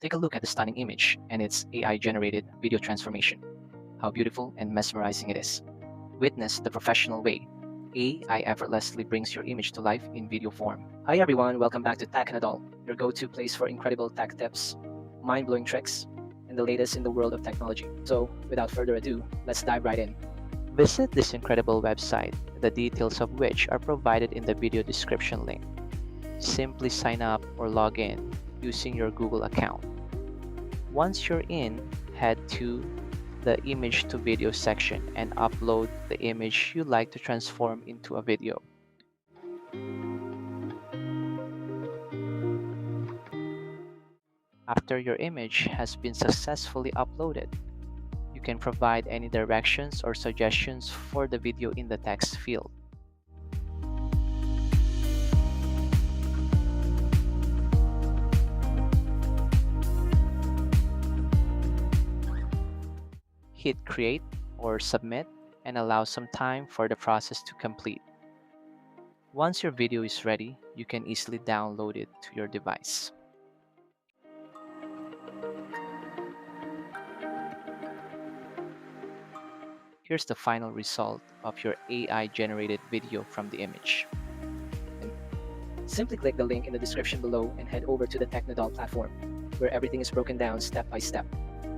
Take a look at the stunning image and its AI-generated video transformation. How beautiful and mesmerizing it is. Witness the professional way AI effortlessly brings your image to life in video form. Hi everyone, welcome back to Tech and Adult, your go-to place for incredible tech tips, mind-blowing tricks, and the latest in the world of technology. So, without further ado, let's dive right in. Visit this incredible website, the details of which are provided in the video description link. Simply sign up or log in using your Google account. Once you're in, head to the image to video section and upload the image you like to transform into a video. After your image has been successfully uploaded, you can provide any directions or suggestions for the video in the text field. Hit create or submit and allow some time for the process to complete. Once your video is ready, you can easily download it to your device. Here's the final result of your AI-generated video from the image. Simply click the link in the description below and head over to the Technodoll platform, where everything is broken down step by step.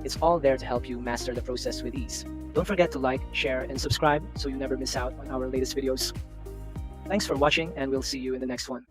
It's all there to help you master the process with ease. Don't forget to like, share, and subscribe so you never miss out on our latest videos. Thanks for watching, and we'll see you in the next one.